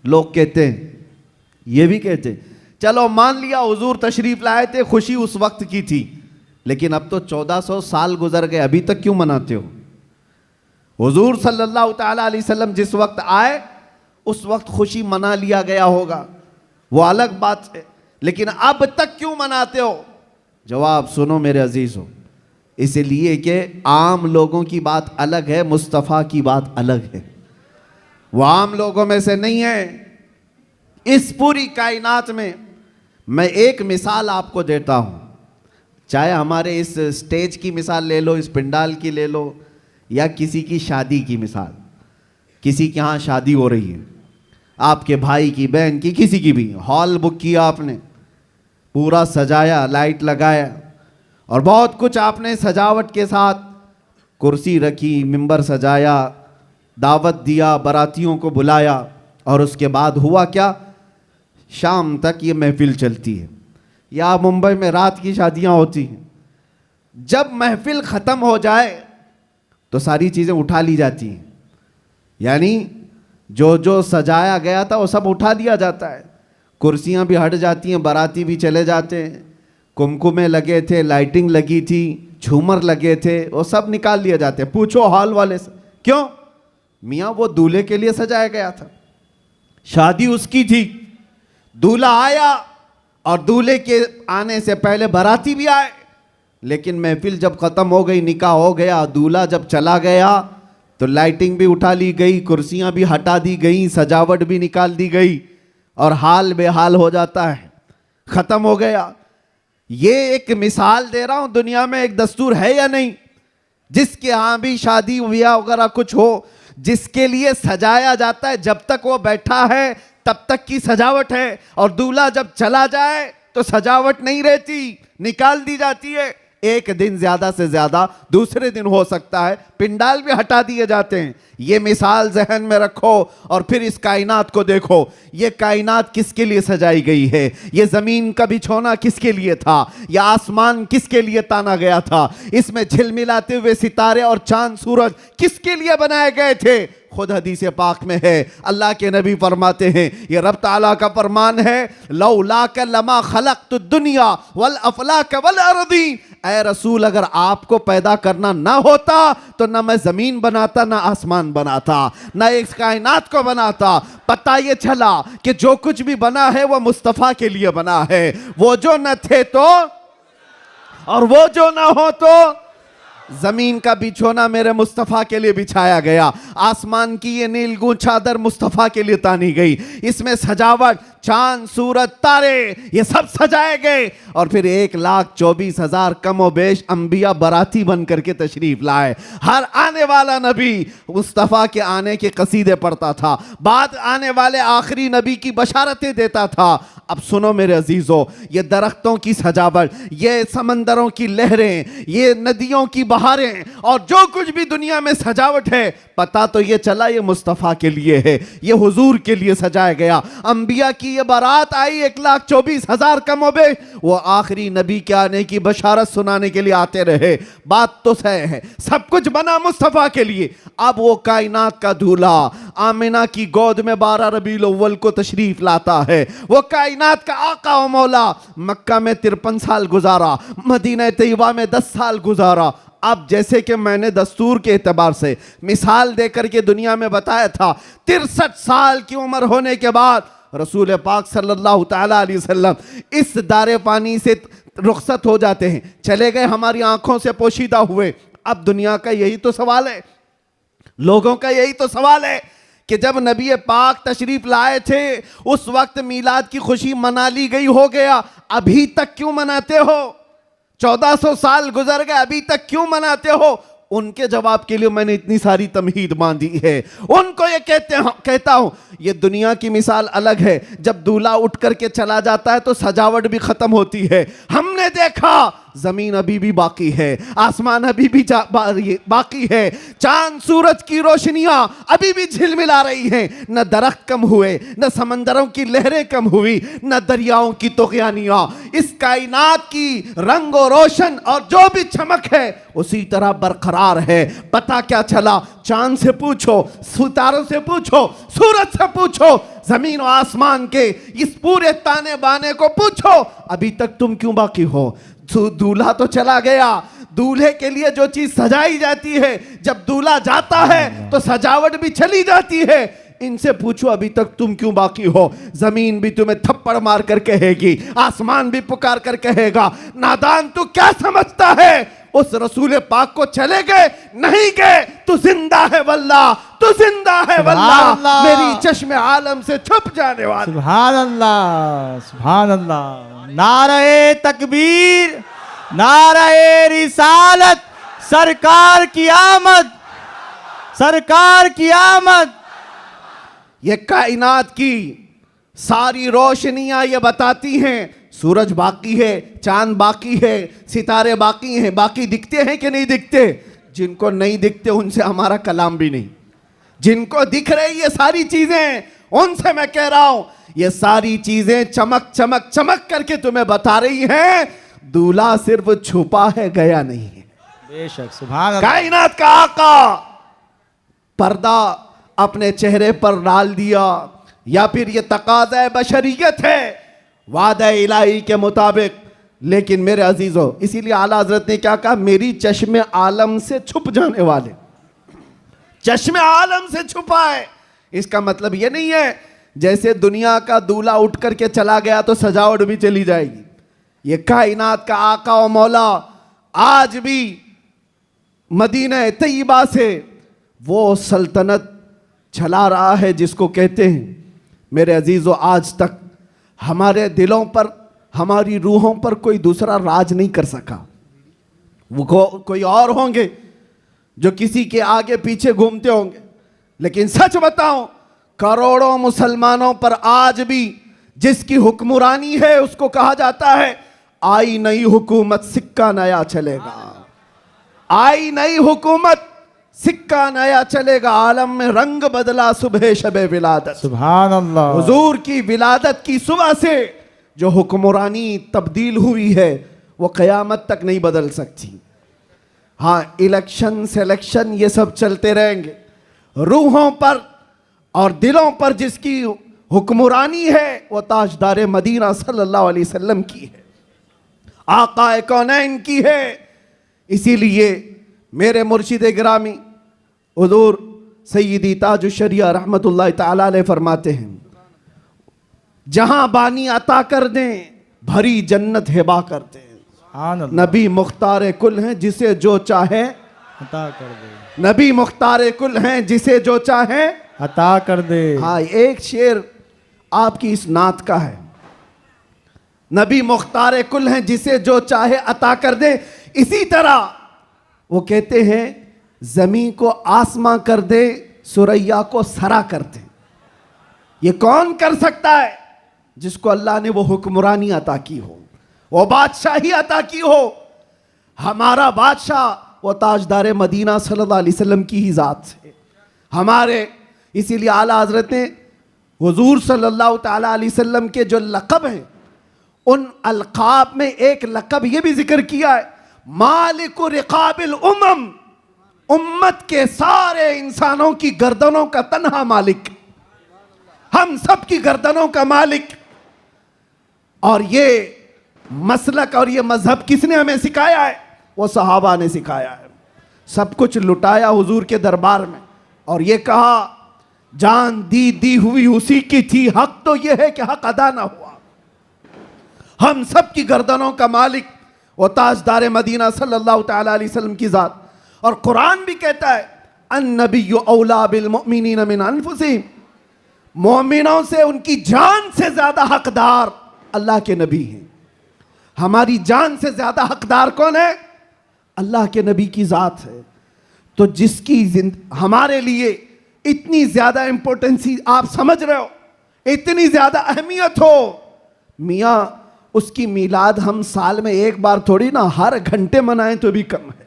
लोग कहते हैं, ये भी कहते हैं, चलो मान लिया हुजूर तशरीफ लाए थे, खुशी उस वक्त की थी, लेकिन अब तो 1400 साल गुजर गए, अभी तक क्यों मनाते हो? हुजूर सल्लल्लाहु ताला अलैहि वसल्लम जिस वक्त आए उस वक्त खुशी मना लिया गया होगा, वो अलग बात है, लेकिन अब तक क्यों मनाते हो? जवाब सुनो मेरे अजीजों, इसलिए कि आम लोगों की बात अलग है, मुस्तफ़ा की बात अलग है। वो आम लोगों में से नहीं है। इस पूरी कायनात में मैं एक मिसाल आपको देता हूं, चाहे हमारे इस स्टेज की मिसाल ले लो, इस पंडाल की ले लो, या किसी की शादी की मिसाल। किसी के यहाँ शादी हो रही है, आपके भाई की, बहन की, किसी की भी, हॉल बुक किया आपने, पूरा सजाया, लाइट लगाया और बहुत कुछ आपने सजावट के साथ, कुर्सी रखी, मिंबर सजाया, दावत दिया, बारातियों को बुलाया, और उसके बाद हुआ क्या? शाम तक ये महफिल चलती है। या मुंबई में रात की शादियां होती हैं, जब महफिल ख़त्म हो जाए तो सारी चीज़ें उठा ली जाती हैं, यानी जो जो सजाया गया था वो सब उठा दिया जाता है, कुर्सियां भी हट जाती हैं, बाराती भी चले जाते हैं, कुमकुमे लगे थे, लाइटिंग लगी थी, झूमर लगे थे, वो सब निकाल लिए जाते हैं। पूछो हॉल वाले से, क्यों? मियाँ वो दूल्हे के लिए सजाया गया था, शादी उसकी थी, दूल्हा आया और दूल्हे के आने से पहले बाराती भी आए, लेकिन महफिल जब ख़त्म हो गई, निकाह हो गया, दूल्हा जब चला गया तो लाइटिंग भी उठा ली गई, कुर्सियां भी हटा दी गई, सजावट भी निकाल दी गई, और हाल बेहाल हो जाता है, ख़त्म हो गया। ये एक मिसाल दे रहा हूं, दुनिया में एक दस्तूर है या नहीं, जिसके यहाँ भी शादी ब्याह वगैरह कुछ हो, जिसके लिए सजाया जाता है, जब तक वो बैठा है तब तक की सजावट है, और दूल्हा जब चला जाए तो सजावट नहीं रहती, निकाल दी जाती है। एक दिन ज्यादा से ज्यादा, दूसरे दिन हो सकता है, पिंडाल भी हटा दिए जाते हैं। ये मिसाल जहन में रखो और फिर इस कायनात को देखो। ये कायनात किसके लिए सजाई गई है? ये जमीन का बिछोना किसके लिए था? यह आसमान किसके लिए ताना गया था? इसमें झिलमिलाते हुए सितारे और चांद सूरज किसके लिए बनाए गए थे? खुद हदीस पाक में है, अल्लाह के नबी फरमाते हैं, ये रब ताला का फरमान है, लौलाक लमा खलक़तु दुनिया वल अफलाक वल अर्दीन। ऐ रसूल, अगर आपको पैदा करना ना होता तो ना मैं जमीन बनाता, ना आसमान बनाता, ना इस कायनात को बनाता। पता ये चला कि जो कुछ भी बना है वो मुस्तफ़ा के लिए बना है। वो जो न थे तो, और वो जो ना हो तो, जमीन का बिछोना मेरे मुस्तफ़ा के लिए बिछाया गया, आसमान की ये नीलगूं चादर मुस्तफ़ा के लिए तानी गई, इसमें सजावट, चांद सूरज तारे, ये सब सजाए गए, और फिर 1,24,000 कमोबेश अंबिया बाराती बन करके तशरीफ लाए। हर आने वाला नबी मुस्तफ़ा के आने के कसीदे पढ़ता था, बाद आने वाले आखिरी नबी की बशारतें देता था। अब सुनो मेरे अजीजों, ये दरख्तों की सजावट, ये समंदरों की लहरें, ये नदियों की बहारें, और जो कुछ भी दुनिया में सजावट है, पता तो ये चला ये मुस्तफ़ा के लिए है, ये हुजूर के लिए सजाया गया। अंबिया की ये बारात आई, 1,24,000 कमोबेश, वो आखिरी नबी के आने की बशारत सुनाने के लिए आते रहे। बात तो सही है, सब कुछ बना मुस्तफ़ा के लिए। अब वो कायनात का दूल्हा आमिना की गोद में 12 रबीउल अव्वल को तशरीफ लाता है। वो कायनात का आका व मौला मक्का में 53 साल गुजारा, मदीना तैयबा में 10 साल गुजारा। अब जैसे कि मैंने दस्तूर के एतबार से मिसाल देकर के दुनिया में बताया था, 63 साल की उम्र होने के बाद रसूल पाक सल्लल्लाहु ताला अलैहि वसल्लम इस दारे पानी से रुखसत हो जाते हैं, चले गए, हमारी आंखों से पोशीदा हुए। अब दुनिया का यही तो सवाल है, लोगों का यही तो सवाल है कि जब नबी पाक तशरीफ लाए थे उस वक्त मीलाद की खुशी मना ली गई, हो गया, अभी तक क्यों मनाते हो? 1400 साल गुजर गए, अभी तक क्यों मनाते हो? उनके जवाब के लिए मैंने इतनी सारी तमहीद बांधी है। उनको ये कहता हूं, ये दुनिया की मिसाल अलग है। जब दूल्हा उठ करके चला जाता है तो सजावट भी खत्म होती है। हमने देखा जमीन अभी भी बाकी है, आसमान अभी भी बाकी है, चांद सूरज की रोशनियां अभी भी झिलमिला रही हैं। न दरख्त कम हुए, न समंदरों की लहरें कम हुई, न दरियाओं की तुग़यानियां। इस कायनात की रंग और रोशन और जो भी चमक है उसी तरह बरकरार है। पता क्या चला? चांद से पूछो, सितारों से पूछो, सूरज से पूछो, जमीन और आसमान के इस पूरे ताने बाने को पूछो, अभी तक तुम क्यों बाकी हो? दूल्हा तो चला गया, दूल्हे के लिए जो चीज सजाई जाती है, जब दूल्हा जाता है तो सजावट भी चली जाती है। इनसे पूछो अभी तक तुम क्यों बाकी हो? जमीन भी तुम्हें थप्पड़ मार कर कहेगी, आसमान भी पुकार कर कहेगा, नादान तू क्या समझता है? उस रसूल पाक को चले गए नहीं गए, तू जिंदा है वल्लाह, तू जिंदा है वल्लाह, मेरी चश्मे आलम से छुप जाने वाला। सुभान अल्लाह, सुभान अल्लाह। नारे तकबीर, नारे रिसालत, सरकार की आमद, सरकार की आमद। ये कायनात की सारी रोशनियां ये बताती हैं, सूरज बाकी है, चांद बाकी है, सितारे बाकी हैं, बाकी दिखते हैं कि नहीं दिखते? जिनको नहीं दिखते उनसे हमारा कलाम भी नहीं। जिनको दिख रही ये सारी चीजें, उनसे मैं कह रहा हूं, ये सारी चीजें चमक चमक चमक करके तुम्हें बता रही हैं, दूल्हा सिर्फ छुपा है, गया नहीं है। बेशक, सुभान अल्लाह। कायनात का आका पर्दा अपने चेहरे पर डाल दिया, या फिर ये तकाज़ा बशरियत है वादा इलाही के मुताबिक। लेकिन मेरे अजीजों, इसीलिए आला हजरत ने क्या कहा? मेरी चश्मे आलम से छुप जाने वाले, चश्मे आलम से छुपा है। इसका मतलब ये नहीं है जैसे दुनिया का दूल्हा उठ करके चला गया तो सजावट भी चली जाएगी। ये कायनात का आका और मौला आज भी मदीना तैयबा से वो सल्तनत चला रहा है जिसको कहते हैं, मेरे अजीजों, आज तक हमारे दिलों पर, हमारी रूहों पर कोई दूसरा राज नहीं कर सका। वो कोई और होंगे जो किसी के आगे पीछे घूमते होंगे, लेकिन सच बताऊं, करोड़ों मुसलमानों पर आज भी जिसकी हुक्मरानी है उसको कहा जाता है, आई नई हुकूमत सिक्का नया चलेगा, आई नई हुकूमत सिक्का नया चलेगा। आलम में रंग बदला सुबह शबे विलादत, सुभान अल्लाह। हुजूर की विलादत की सुबह से जो हुक्मरानी तब्दील हुई है वो क़यामत तक नहीं बदल सकती। हाँ, इलेक्शन सिलेक्शन ये सब चलते रहेंगे, रूहों पर और दिलों पर जिसकी हुक्मरानी है वो ताजदार मदीना सल्लल्लाहु अलैहि वसल्लम की है, आकाए कौनैन की है। इसीलिए मेरे मुर्शिद गिरामी हुजूर सैयदी ताजुश शरिया रहमतुल्लाह तआला अलैह फरमाते हैं, जहां बानी अता कर दें भरी जन्नत हिबा करते हैं। नबी मुख्तार कुल हैं, जिसे जो चाहे अता कर दे। नबी मुख्तार कुल हैं, जिसे जो चाहे अता कर दे। हाँ, एक शेर आपकी इस नात का है, नबी मुख्तार कुल हैं, जिसे जो चाहे अता कर दे। इसी तरह वो कहते हैं, जमीन को आसमां कर दे, सुरैया को सरा कर दे। ये कौन कर सकता है? जिसको अल्लाह ने वो हुक्मरानी अता की हो, वो बादशाही अता की हो। हमारा बादशाह वो ताजदार मदीना सल्लल्लाहु अलैहि वसल्लम की ही जात है हमारे। इसीलिए आला हजरत ने हुजूर सल्लल्लाहु ताला अलैहि वसल्लम के जो लक़ब हैं, उन अलक़ाब में एक लक़ब ये भी जिक्र किया है, मालिक रिक़ाबिल उम्म, उम्मत के सारे इंसानों की गर्दनों का तन्हा मालिक, हम सब की गर्दनों का मालिक। और ये मसलक और ये मजहब किसने हमें सिखाया है? वो सहाबा ने सिखाया है। सब कुछ लुटाया हुजूर के दरबार में और ये कहा, जान दी हुई उसी की थी, हक तो ये है कि हक अदा ना हुआ। हम सब की गर्दनों का मालिक वो ताजदार मदीना सल्लल्लाहु ताला अलैहि वसल्लम की जात। और कुरान भी कहता है, अन्नबिय्यु औला बिल मुमिनीन मिन अनफुसिहिम, मोमिनों से उनकी जान से ज्यादा हकदार अल्लाह के नबी हैं। हमारी जान से ज्यादा हकदार कौन है? अल्लाह के नबी की जात है। तो जिसकी हमारे लिए इतनी ज्यादा इंपॉर्टेंसी आप समझ रहे हो, इतनी ज्यादा अहमियत हो, मियाँ उसकी मिलाद हम साल में एक बार थोड़ी ना, हर घंटे मनाएं तो भी कम है।